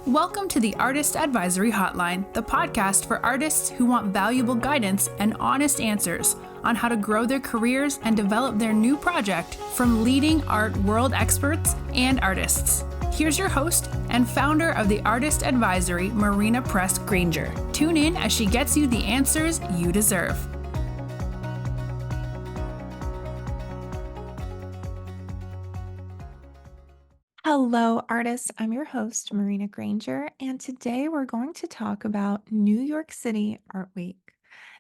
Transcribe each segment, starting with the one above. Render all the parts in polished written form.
Welcome to the Artist Advisory Hotline, the podcast for artists who want valuable guidance and honest answers on how to grow their careers and develop their new project from leading art world experts and artists. Here's your host and founder of the Artist Advisory, Marina Granger. Tune in as she gets you the answers you deserve. Hello, artists. I'm your host, Marina Granger, and today we're going to talk about New York City Art Week.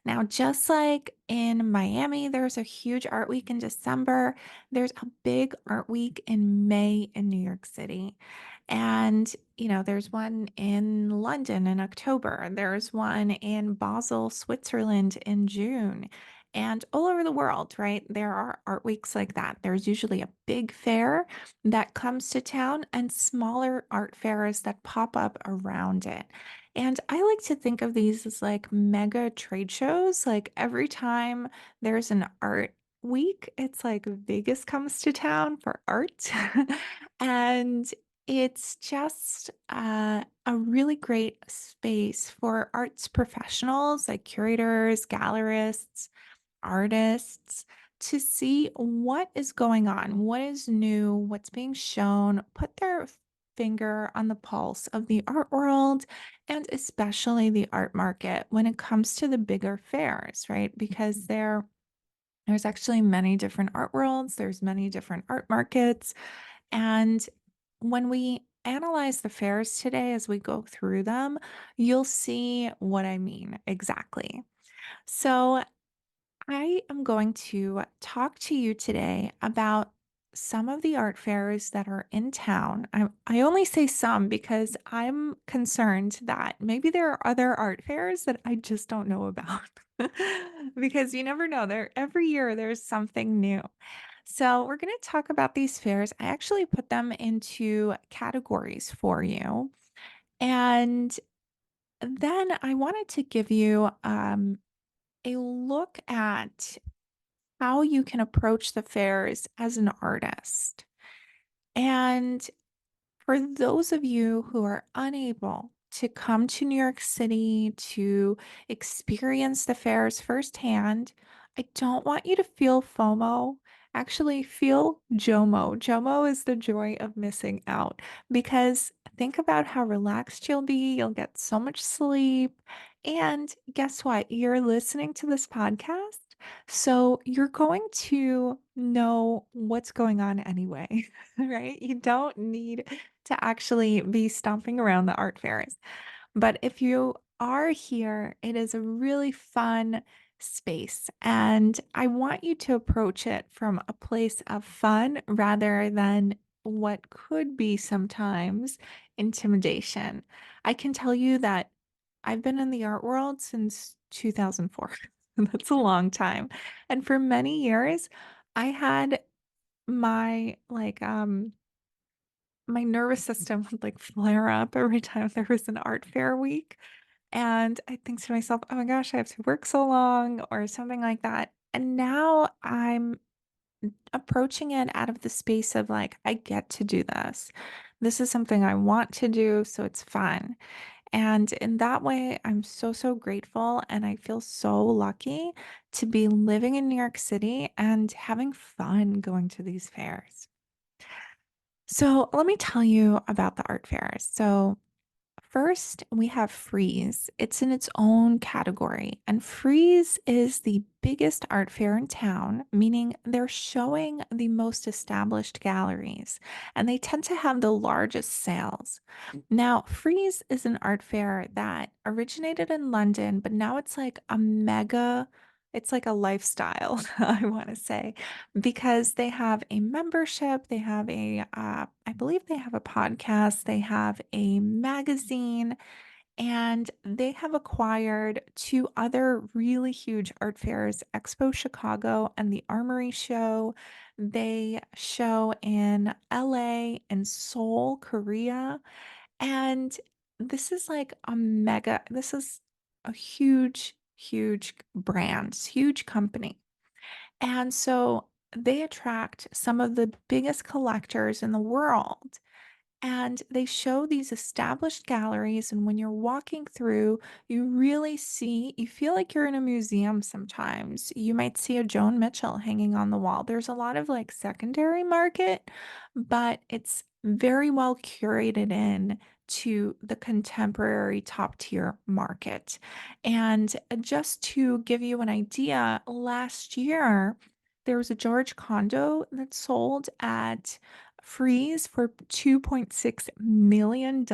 Now, just like in Miami, there's a huge art week in December, there's a big art week in May in New York City. And, there's one in London in October, there's one in Basel, Switzerland in June. And all over the world, right? There are art weeks like that. There's usually a big fair that comes to town and smaller art fairs that pop up around it. And I like to think of these as like mega trade shows. Like every time there's an art week, it's like Vegas comes to town for art. And it's just a really great space for arts professionals like curators, gallerists, artists to see what is going on, what is new, what's being shown, put their finger on the pulse of the art world and especially the art market when it comes to the bigger fairs, right? Because there's actually many different art worlds, there's many different art markets, and when we analyze the fairs today as we go through them, you'll see what I mean exactly. So, I am going to talk to you today about some of the art fairs that are in town. I only say some because I'm concerned that maybe there are other art fairs that I just don't know about. Because you never know. Every year there's something new. So we're going to talk about these fairs. I actually put them into categories for you. And then I wanted to give you a look at how you can approach the fairs as an artist. And for those of you who are unable to come to New York City to experience the fairs firsthand, I don't want you to feel FOMO. Actually, feel JOMO. JOMO is the joy of missing out because think about how relaxed you'll be. You'll get so much sleep. And guess what? You're listening to this podcast. So you're going to know what's going on anyway, right? You don't need to actually be stomping around the art fairs. But if you are here, it is a really fun space. And I want you to approach it from a place of fun rather than what could be sometimes intimidation. I can tell you that I've been in the art world since 2004. That's a long time. And for many years, I had my my nervous system would like flare up every time there was an art fair week. And I think to myself, oh my gosh, I have to work so long or something like that. And now I'm approaching it out of the space of like, I get to do this. This is something I want to do, so it's fun. And in that way, I'm so, so grateful. And I feel so lucky to be living in New York City and having fun going to these fairs. So let me tell you about the art fairs. So first, we have Frieze. It's in its own category, and Frieze is the biggest art fair in town, meaning they're showing the most established galleries, and they tend to have the largest sales. Now, Frieze is an art fair that originated in London, but now it's like a mega, it's like a lifestyle, I want to say, because they have a membership, they have I believe they have a podcast, they have a magazine, and they have acquired two other really huge art fairs, Expo Chicago and the Armory Show. They show in LA and Seoul, Korea. And this is like this is a huge, huge brand, huge company. And so they attract some of the biggest collectors in the world. And they show these established galleries. And when you're walking through, you really see, you feel like you're in a museum sometimes. You might see a Joan Mitchell hanging on the wall. There's a lot of like secondary market, but it's very well curated in to the contemporary top tier market. And just to give you an idea, last year there was a George condo that sold at Frieze for $2.6 million.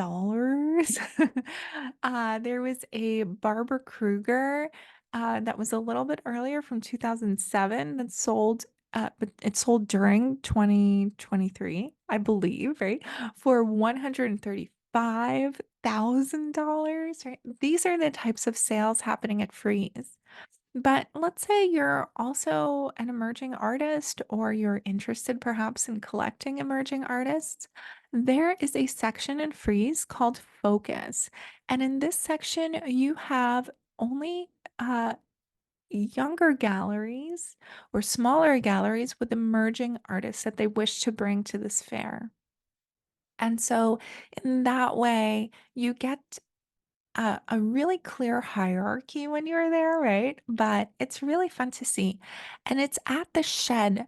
There was a Barbara Kruger that was a little bit earlier from 2007 that sold, but it sold during 2023, I believe, right? For $135,000, right? These are the types of sales happening at Frieze. But let's say you're also an emerging artist or you're interested perhaps in collecting emerging artists. There is a section in Frieze called Focus. And in this section, you have only younger galleries or smaller galleries with emerging artists that they wish to bring to this fair. And so, in that way, you get a really clear hierarchy when you're there, right? But it's really fun to see. And it's at the Shed,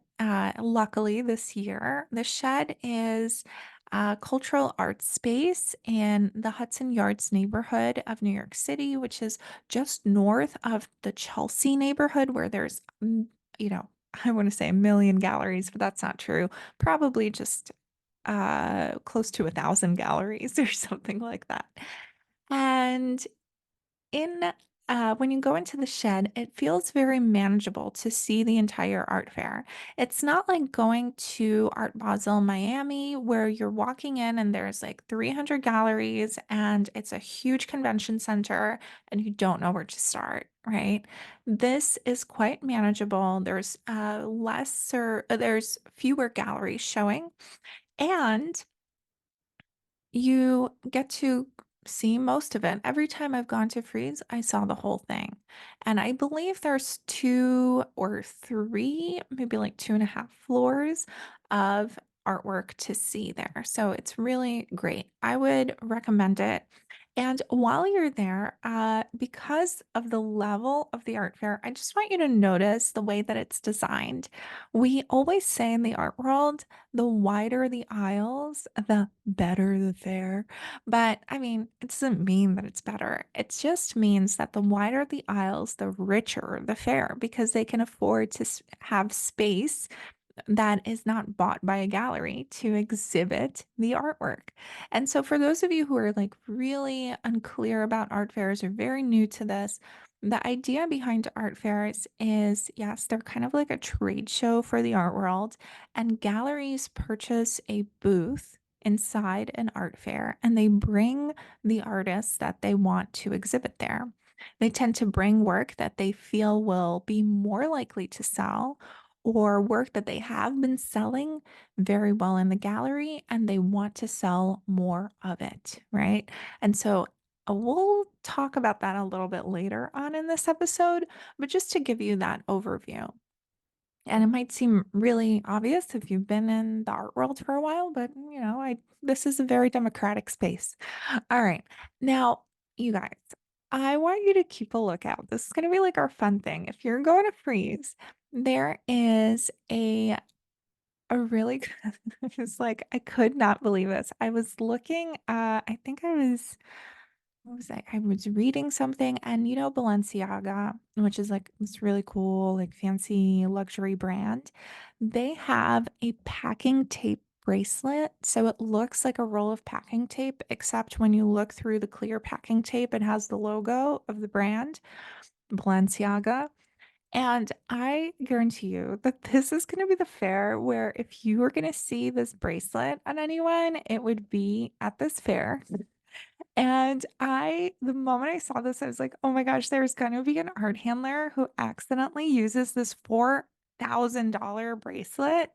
luckily this year. The Shed is a cultural arts space in the Hudson Yards neighborhood of New York City, which is just north of the Chelsea neighborhood where there's, you know, I want to say a million galleries, but that's not true. Probably just close to 1,000 galleries or something like that. And in when you go into the Shed, it feels very manageable to see the entire art fair. It's not like going to Art Basel Miami, where you're walking in and there's like 300 galleries and it's a huge convention center and you don't know where to start, right? This is quite manageable. There's fewer galleries showing, and you get to see most of it. Every time I've gone to Frieze, I saw the whole thing. And I believe there's two or three, maybe like two and a half floors of artwork to see there. So it's really great. I would recommend it. And while you're there, because of the level of the art fair, I just want you to notice the way that it's designed. We always say in the art world, the wider the aisles, the better the fair. But I mean, it doesn't mean that it's better. It just means that the wider the aisles, the richer the fair because they can afford to have space that is not bought by a gallery to exhibit the artwork. And so, for those of you who are like really unclear about art fairs or very new to this, the idea behind art fairs is yes, they're kind of like a trade show for the art world, and galleries purchase a booth inside an art fair and they bring the artists that they want to exhibit there. They tend to bring work that they feel will be more likely to sell or work that they have been selling very well in the gallery and they want to sell more of it, right? And so we'll talk about that a little bit later on in this episode, but just to give you that overview. And it might seem really obvious if you've been in the art world for a while, but I this is a very democratic space. All right. Now, you guys, I want you to keep a lookout. This is going to be like our fun thing. If you're going to freeze, there is a really it's like I could not believe this. I was looking I think I was what was I was reading something, and Balenciaga, which is like this really cool, like fancy luxury brand, they have a packing tape bracelet. So it looks like a roll of packing tape, except when you look through the clear packing tape, it has the logo of the brand, Balenciaga. And I guarantee you that this is going to be the fair where if you were going to see this bracelet on anyone, it would be at this fair. And the moment I saw this, I was like, oh my gosh, there's going to be an art handler who accidentally uses this $4,000 bracelet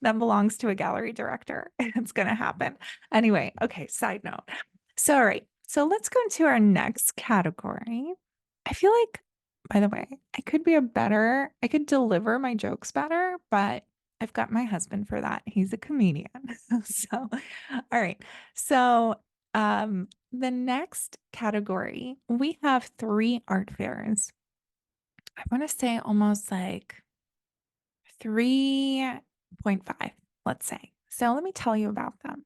that belongs to a gallery director. It's going to happen. Anyway, okay, side note. So, all right. So let's go into our next category. I feel like, by the way, I could deliver my jokes better, but I've got my husband for that. He's a comedian. So, all right. So, the next category, we have 3 art fairs. I wanna say almost like 3.5, let's say. So let me tell you about them.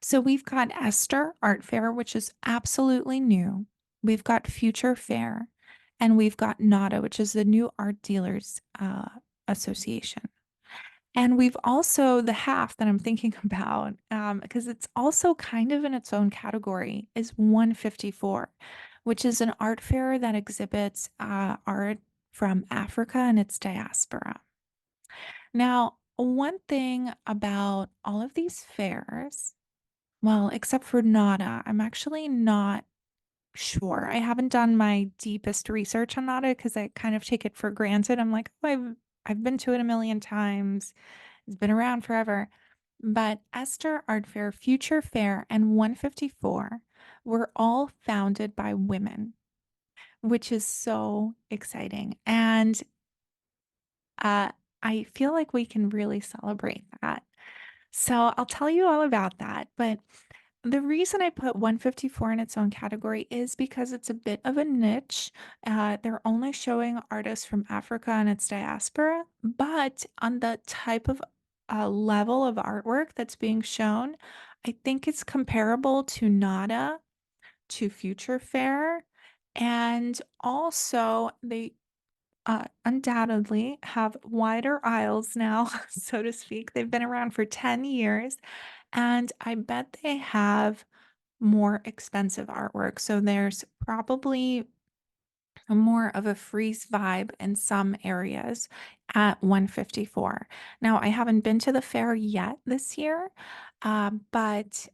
So we've got Esther Art Fair, which is absolutely new. We've got Future Fair, and we've got NADA, which is the New Art Dealers Association. And we've also the half that I'm thinking about, because it's also kind of in its own category, is 154, which is an art fair that exhibits art from Africa and its diaspora. Now, one thing about all of these fairs, well, except for NADA, I'm actually not sure. I haven't done my deepest research on NADA because I kind of take it for granted. I'm like, oh, I've been to it a million times. It's been around forever. But Esther Art Fair, Future Fair, and 154 were all founded by women, which is so exciting. And uh, I feel like we can really celebrate that. So I'll tell you all about that. But the reason I put 154 in its own category is because it's a bit of a niche. They're only showing artists from Africa and its diaspora, but on the type of level of artwork that's being shown, I think it's comparable to Nada, to Future Fair, and also they undoubtedly have wider aisles now, so to speak. They've been around for 10 years, and I bet they have more expensive artwork. So there's probably more of a Frieze vibe in some areas at 154. Now, I haven't been to the fair yet this year, but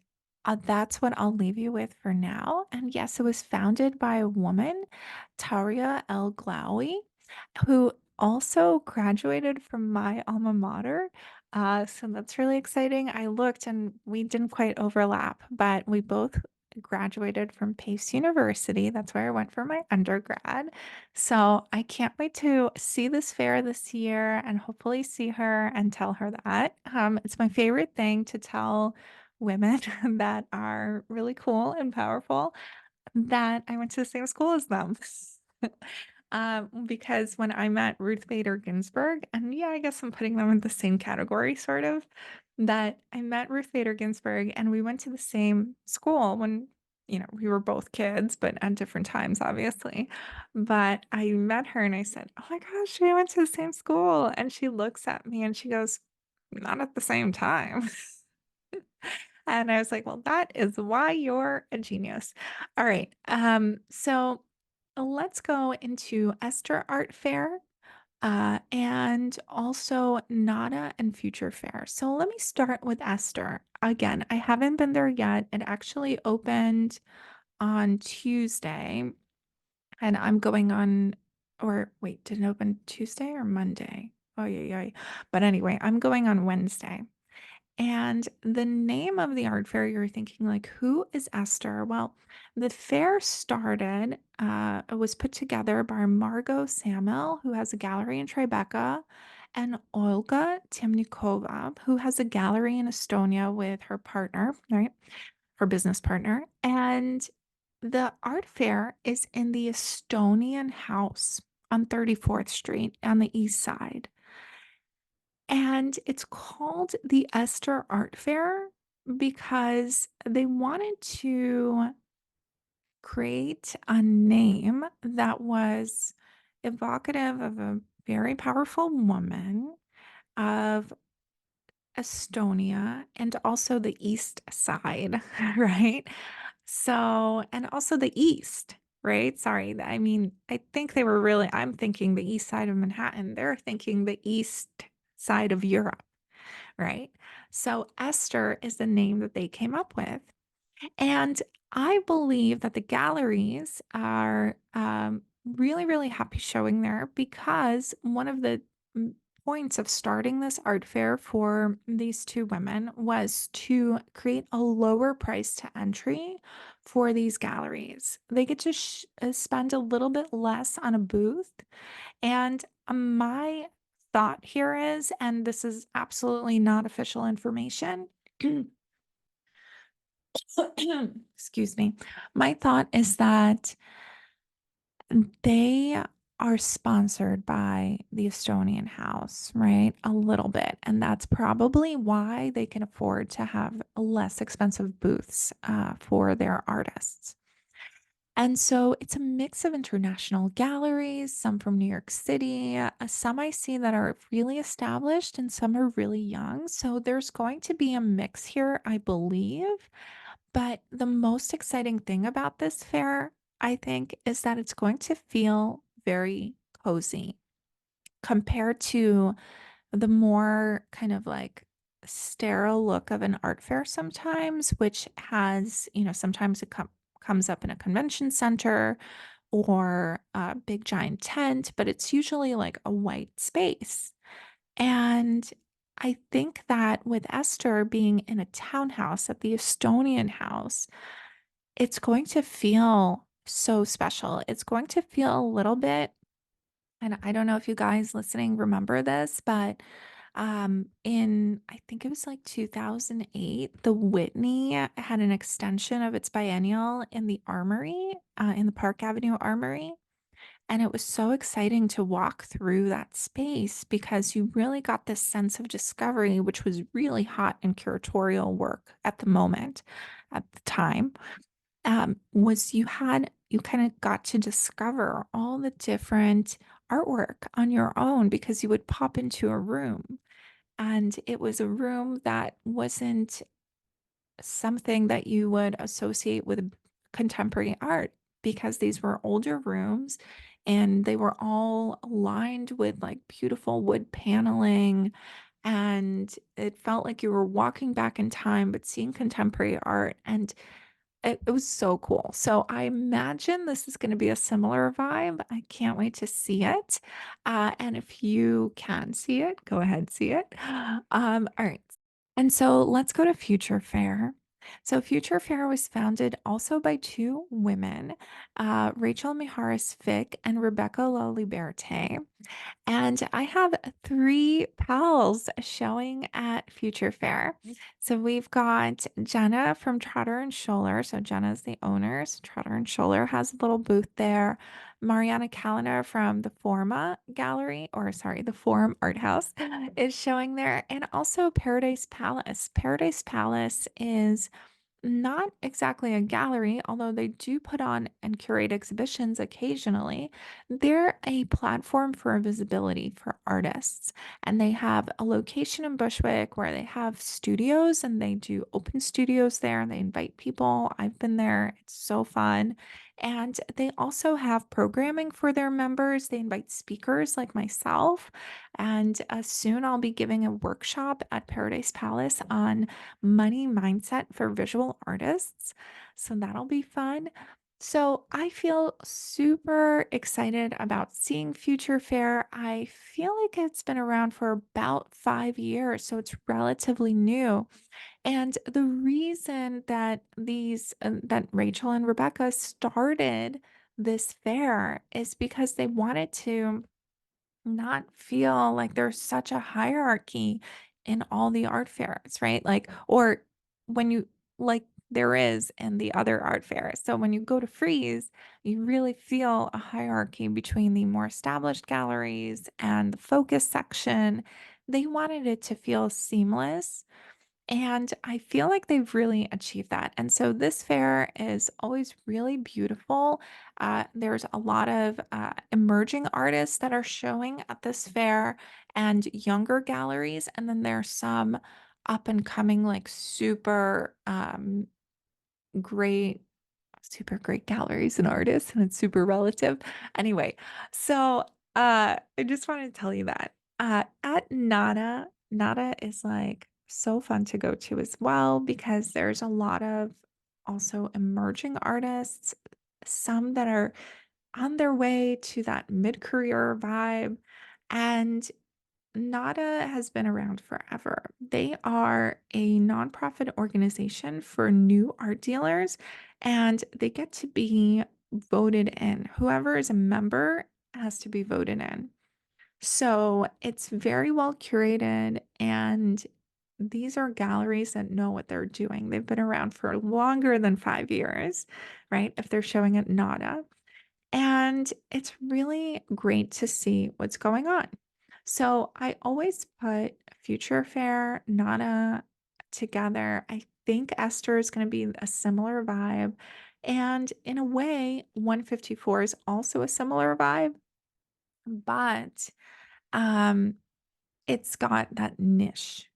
that's what I'll leave you with for now. And yes, it was founded by a woman, Taria El Glaoui, who also graduated from my alma mater. So that's really exciting. I looked and we didn't quite overlap, but we both graduated from Pace University. That's where I went for my undergrad. So I can't wait to see this fair this year and hopefully see her and tell her that. It's my favorite thing to tell women that are really cool and powerful that I went to the same school as them. Because when I met Ruth Bader Ginsburg, and yeah, I guess I'm putting them in the same category, sort of, that I met Ruth Bader Ginsburg and we went to the same school when, we were both kids, but at different times, obviously. But I met her and I said, oh my gosh, we went to the same school. And she looks at me and she goes, not at the same time. And I was like, well, that is why you're a genius. All right. So let's go into Esther Art Fair and also Nada and Future Fair. So let me start with Esther. Again, I haven't been there yet. It actually opened on Tuesday, and I'm going on, or wait, did it open Tuesday or Monday? Oh, yeah, yeah. But anyway, I'm going on Wednesday. And the name of the art fair, you're thinking, like, who is Esther? Well, the fair started, it was put together by Margot Samuel, who has a gallery in Tribeca, and Olga Timnikova, who has a gallery in Estonia with her partner, right? Her business partner. And the art fair is in the Estonian House on 34th Street on the east side. And it's called the Esther Art Fair because they wanted to create a name that was evocative of a very powerful woman of Estonia and also the East Side, right? So, and also the East, right? Sorry. I mean, I think they were really, I'm thinking the East Side of Manhattan. They're thinking the East Side of Europe, right? So Esther is the name that they came up with. And I believe that the galleries are really, really happy showing there because one of the points of starting this art fair for these two women was to create a lower price to entry for these galleries. They get to spend a little bit less on a booth. And my thought here is, and this is absolutely not official information. Excuse me. My thought is that they are sponsored by the Estonian House, right? A little bit. And that's probably why they can afford to have less expensive booths for their artists. And so it's a mix of international galleries, some from New York City, some I see that are really established, and some are really young. So there's going to be a mix here, I believe. But the most exciting thing about this fair, I think, is that it's going to feel very cozy compared to the more kind of like sterile look of an art fair sometimes, which has, sometimes it comes up in a convention center or a big giant tent, but it's usually like a white space. And I think that with Esther being in a townhouse at the Estonian house, it's going to feel so special. It's going to feel a little bit, and I don't know if you guys listening remember this, but in I think it was like 2008, the Whitney had an extension of its biennial in the Armory, in the Park Avenue Armory. And it was so exciting to walk through that space because you really got this sense of discovery, which was really hot in curatorial work at the moment, at the time. Was you kind of got to discover all the different artwork on your own because you would pop into a room and it was a room that wasn't something that you would associate with contemporary art because these were older rooms and they were all lined with like beautiful wood paneling, and it felt like you were walking back in time but seeing contemporary art, and it was so cool. So I imagine this is going to be a similar vibe. I can't wait to see it. And if you can see it, go ahead, see it. All right. And so let's go to Future Fair. So Future Fair was founded also by two women, Rachel Miharis Fick and Rebecca Laliberte. And I have three pals showing at Future Fair. So we've got Jenna from Trotter and Scholler. So Jenna's the owner. So Trotter and Scholler has a little booth there. Mariana Kalina from the Forma Gallery, or sorry, the Forum Art House, is showing there. And also Paradise Palace. Paradise Palace is not exactly a gallery, although they do put on and curate exhibitions occasionally. They're a platform for visibility for artists. And they have a location in Bushwick where they have studios and they do open studios there and they invite people. I've been there, it's so fun. And they also have programming for their members. They invite speakers like myself. And soon I'll be giving a workshop at Paradise Palace on money mindset for visual artists. So that'll be fun. So I feel super excited about seeing Future Fair. I feel like it's been around for about 5 years, so it's relatively new. And the reason that that Rachel and Rebecca started this fair is because they wanted to not feel like there's such a hierarchy in all the art fairs, right? Like, or when you like there is in the other art fairs. So when you go to Frieze, you really feel a hierarchy between the more established galleries and the focus section. They wanted it to feel seamless, and I feel like they've really achieved that. And so this fair is always really beautiful. There's a lot of emerging artists that are showing at this fair and younger galleries. And then there's some up and coming, like great super great galleries and artists, and it's super relative. Anyway, so I just wanted to tell you that. At Nada is like so fun to go to as well because there's a lot of also emerging artists, some that are on their way to that mid-career vibe. And NADA has been around forever. They are a nonprofit organization for new art dealers, and they get to be voted in. Whoever is a member has to be voted in. So it's very well curated, and these are galleries that know what they're doing. They've been around for longer than 5 years, right? If they're showing at NADA. And it's really great to see what's going on. So I always put Future Fair, Nana together. I think Esther is going to be a similar vibe. And in a way, 154 is also a similar vibe, but um, it's got that niche.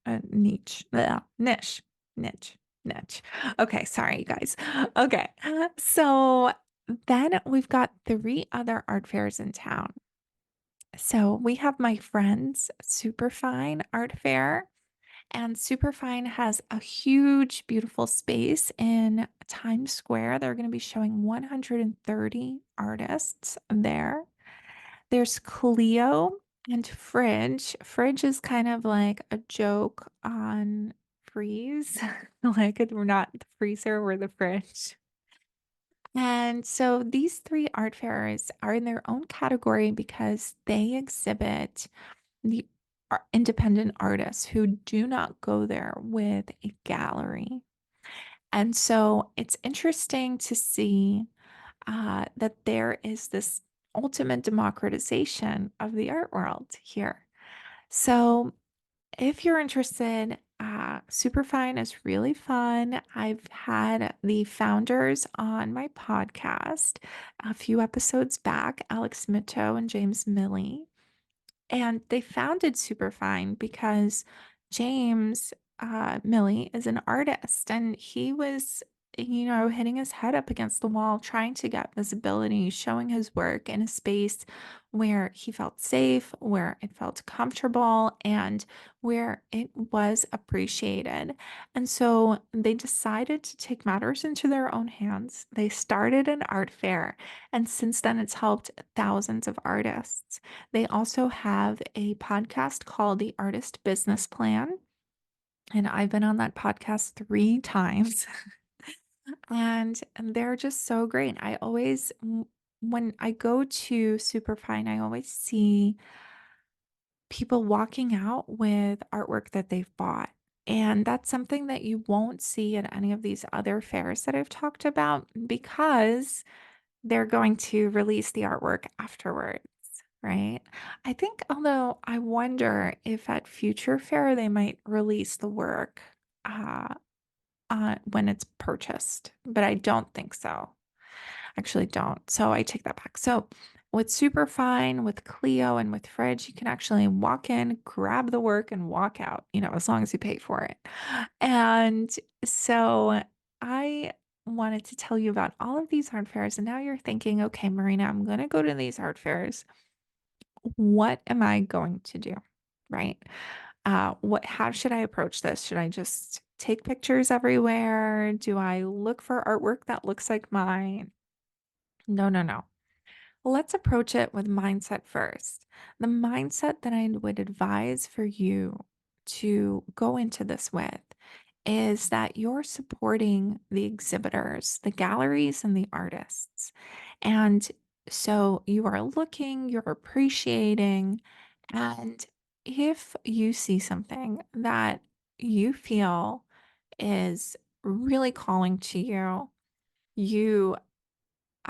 Okay, sorry, you guys. Okay, so then we've got three other art fairs in town. So we have my friend's Superfine Art Fair, and Superfine has a huge, beautiful space in Times Square. They're going to be showing 130 artists there. There's Clio and Fridge. Fridge is kind of like a joke on Freeze, like we're not the freezer, we're the fridge. And so these three art fairs are in their own category because they exhibit the independent artists who do not go there with a gallery. And so it's interesting to see that there is this ultimate democratization of the art world here. So, if you're interested, Superfine is really fun. I've had the founders on my podcast a few episodes back, Alex Mitto and James Milley. And they founded Superfine because James Milley is an artist and he was, hitting his head up against the wall, trying to get visibility, showing his work in a space where he felt safe, where it felt comfortable, and where it was appreciated. And so they decided to take matters into their own hands. They started an art fair, and since then, it's helped thousands of artists. They also have a podcast called The Artist Business Plan, and I've been on that podcast 3 times, and they're just so great. When I go to Superfine, I always see people walking out with artwork that they've bought, and that's something that you won't see at any of these other fairs that I've talked about because they're going to release the artwork afterwards, right? I think, although I wonder if at Future Fair they might release the work uh, when it's purchased, but I don't think so. Actually, don't. So I take that back. So with Superfine, with Clio, and with Fridge, you can actually walk in, grab the work, and walk out, as long as you pay for it. And so I wanted to tell you about all of these art fairs. And now you're thinking, okay, Marina, I'm going to go to these art fairs. What am I going to do? Right? How should I approach this? Should I just take pictures everywhere? Do I look for artwork that looks like mine? No, no, no. Let's approach it with mindset first. The mindset that I would advise for you to go into this with is that you're supporting the exhibitors, the galleries, and the artists. And so you are looking, you're appreciating, and if you see something that you feel is really calling to you, you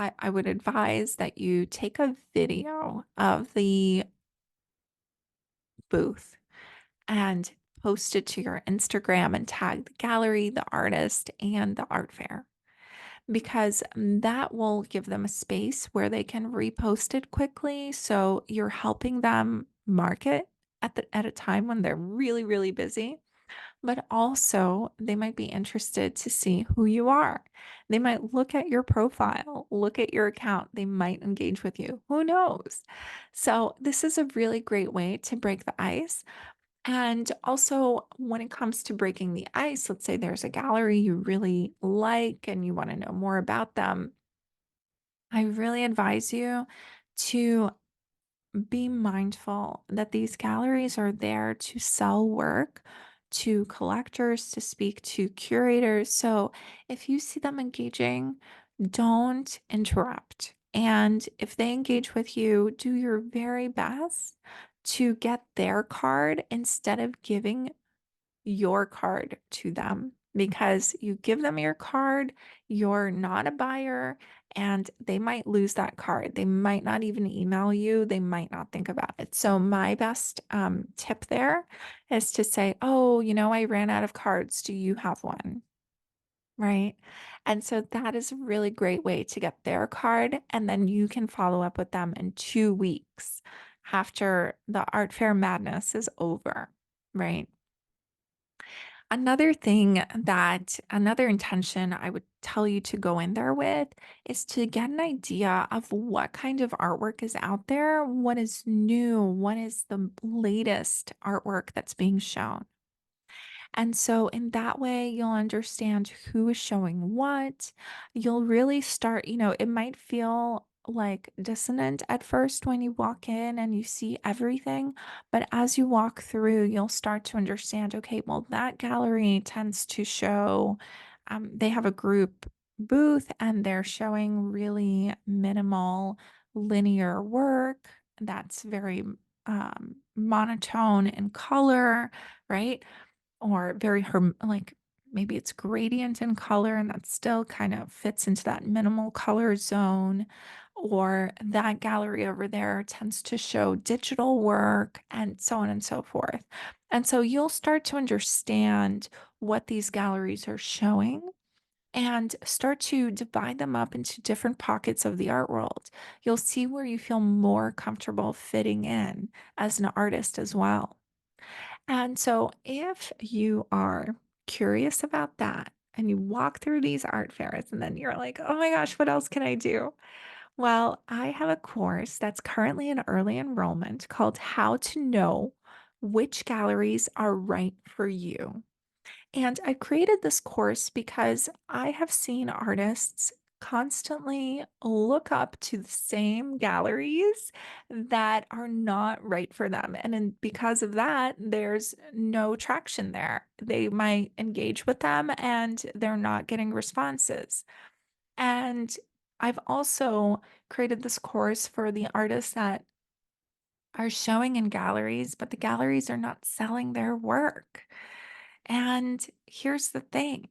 I would advise that you take a video of the booth and post it to your Instagram and tag the gallery, the artist, and the art fair because that will give them a space where they can repost it quickly. So you're helping them market at a time when they're really, really busy, but also they might be interested to see who you are. They might look at your profile, look at your account. They might engage with you. Who knows? So, this is a really great way to break the ice. And also, when it comes to breaking the ice, let's say there's a gallery you really like and you want to know more about them. I really advise you to be mindful that these galleries are there to sell work to collectors, to speak to curators. So if you see them engaging, don't interrupt. And if they engage with you, do your very best to get their card instead of giving your card to them because you give them your card, you're not a buyer, and they might lose that card. They might not even email you, they might not think about it. So, my best tip there is to say, "Oh, I ran out of cards. Do you have one?" Right? And so that is a really great way to get their card, and then you can follow up with them in 2 weeks after the art fair madness is over, right? Another intention I would tell you to go in there with is to get an idea of what kind of artwork is out there, what is new, what is the latest artwork that's being shown. And so, in that way, you'll understand who is showing what. You'll really start, it might feel like dissonant at first when you walk in and you see everything. But as you walk through, you'll start to understand okay, well, that gallery tends to show, they have a group booth and they're showing really minimal linear work that's very monotone in color, right? Or very like maybe it's gradient in color and that still kind of fits into that minimal color zone. Or that gallery over there tends to show digital work and so on and so forth. And so you'll start to understand what these galleries are showing and start to divide them up into different pockets of the art world. You'll see where you feel more comfortable fitting in as an artist as well. And so, if you are curious about that and you walk through these art fairs and then you're like, oh my gosh, what else can I do? Well, I have a course that's currently in early enrollment called How to Know Which Galleries Are Right for You. And I created this course because I have seen artists constantly look up to the same galleries that are not right for them. Because of that, there's no traction there. They might engage with them and they're not getting responses. And I've also created this course for the artists that are showing in galleries, but the galleries are not selling their work. And here's the thing,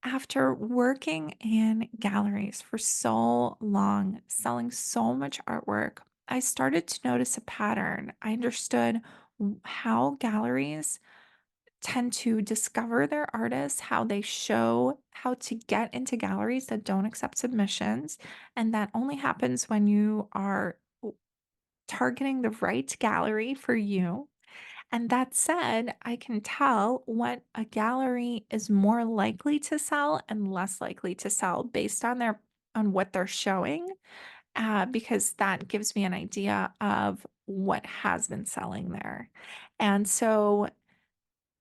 after working in galleries for so long, selling so much artwork, I started to notice a pattern. I understood how galleries tend to discover their artists, how they show how to get into galleries that don't accept submissions. And that only happens when you are targeting the right gallery for you. And that said, I can tell what a gallery is more likely to sell and less likely to sell based on what they're showing, because that gives me an idea of what has been selling there. And so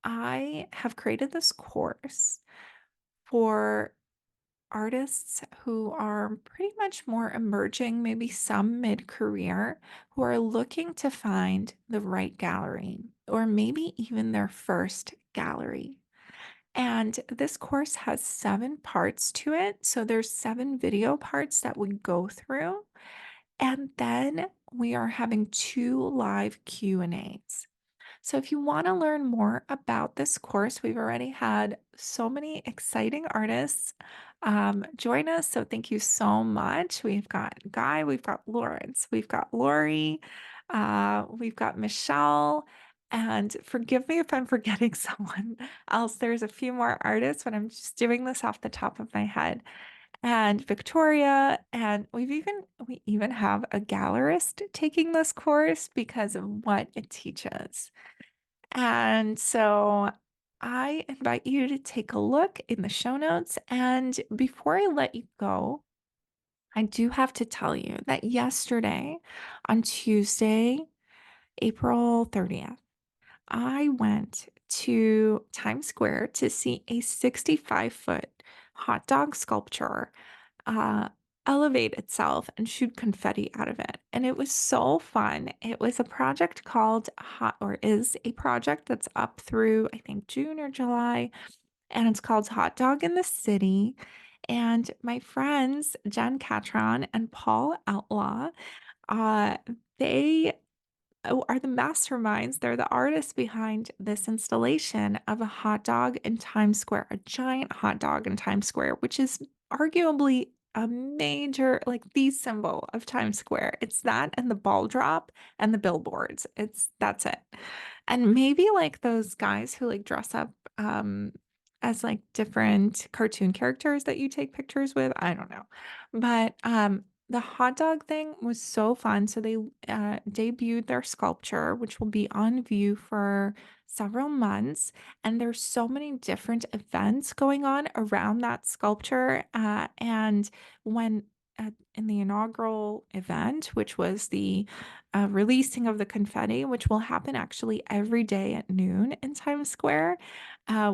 I have created this course for artists who are pretty much more emerging, maybe some mid career, who are looking to find the right gallery or maybe even their first gallery. And this course has 7 parts to it. So there's 7 video parts that we go through. And then we are having 2 live Q&As. So, if you want to learn more about this course, we've already had so many exciting artists join us. So, thank you so much. We've got Guy, we've got Lawrence, we've got Lori, we've got Michelle. And forgive me if I'm forgetting someone else. There's a few more artists, but I'm just doing this off the top of my head. And Victoria, and we even have a gallerist taking this course because of what it teaches. And so I invite you to take a look in the show notes. And before I let you go, I do have to tell you that yesterday, on Tuesday, April 30th, I went to Times Square to see a 65-foot hot dog sculpture uh, elevate itself and shoot confetti out of it. And it was so fun. It was a project called Hot, or is a project that's up through, I think, June or July. And it's called Hot Dog in the City. And my friends, Jen Catron and Paul Outlaw, uh, they are the masterminds. They're the artists behind this installation of a hot dog in Times Square, a giant hot dog in Times Square, which is arguably a major, like the symbol of Times Square. It's that and the ball drop and the billboards. That's it. And maybe like those guys who like dress up as like different cartoon characters that you take pictures with. I don't know. But the hot dog thing was so fun. So they debuted their sculpture, which will be on view for several months. And there's so many different events going on around that sculpture. And when in the inaugural event, which was the releasing of the confetti, which will happen actually every day at noon in Times Square,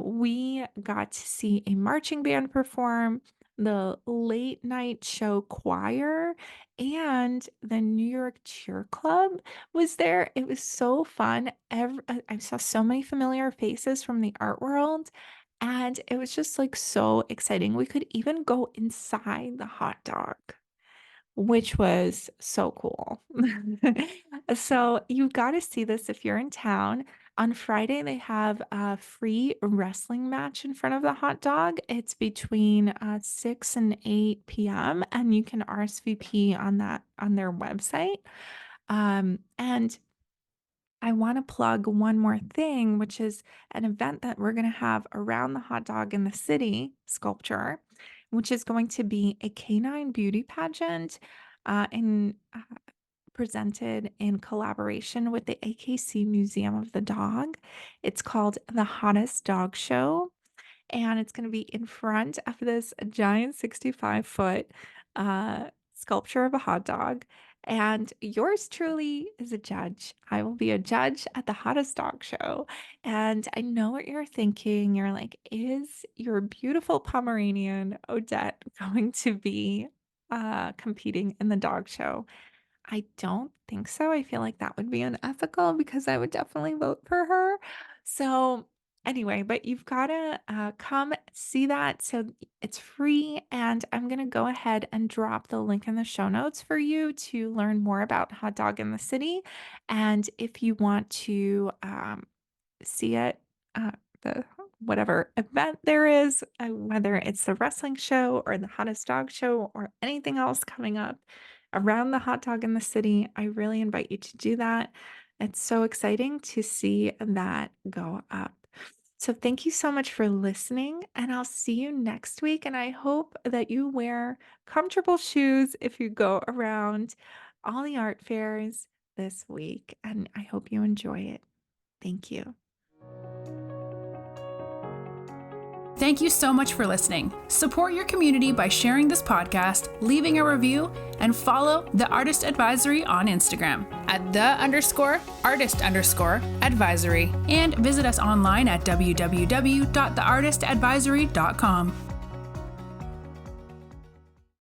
we got to see a marching band perform, the late night show choir, and the New York Cheer Club was there. It was so fun. I saw so many familiar faces from the art world, and it was just like so exciting. We could even go inside the hot dog, which was so cool. So you got to see this if you're in town. On Friday, they have a free wrestling match in front of the hot dog. It's between 6 and 8 p.m. and you can RSVP on that on their website. And I want to plug one more thing, which is an event that we're going to have around the hot dog in the city sculpture, which is going to be a canine beauty pageant presented in collaboration with the AKC Museum of the Dog. It's called the Hottest Dog Show, and it's going to be in front of this giant 65-foot sculpture of a hot dog. And yours truly is a judge. I will be a judge at the Hottest Dog Show. And I know what you're thinking. You're like, is your beautiful Pomeranian Odette going to be competing in the dog show? I don't think so. I feel like that would be unethical because I would definitely vote for her. So, anyway, but you've got to come see that. So, it's free. And I'm going to go ahead and drop the link in the show notes for you to learn more about Hot Dog in the City. And if you want to see it, the whatever event there is, whether it's the wrestling show or the hottest dog show or anything else coming up around the hot dog in the city, I really invite you to do that. It's so exciting to see that go up. So thank you so much for listening, and I'll see you next week. And I hope that you wear comfortable shoes if you go around all the art fairs this week. And I hope you enjoy it. Thank you. Thank you so much for listening. Support your community by sharing this podcast, leaving a review, and follow The Artist Advisory on Instagram at @the_artist_advisory, and visit us online at www.theartistadvisory.com.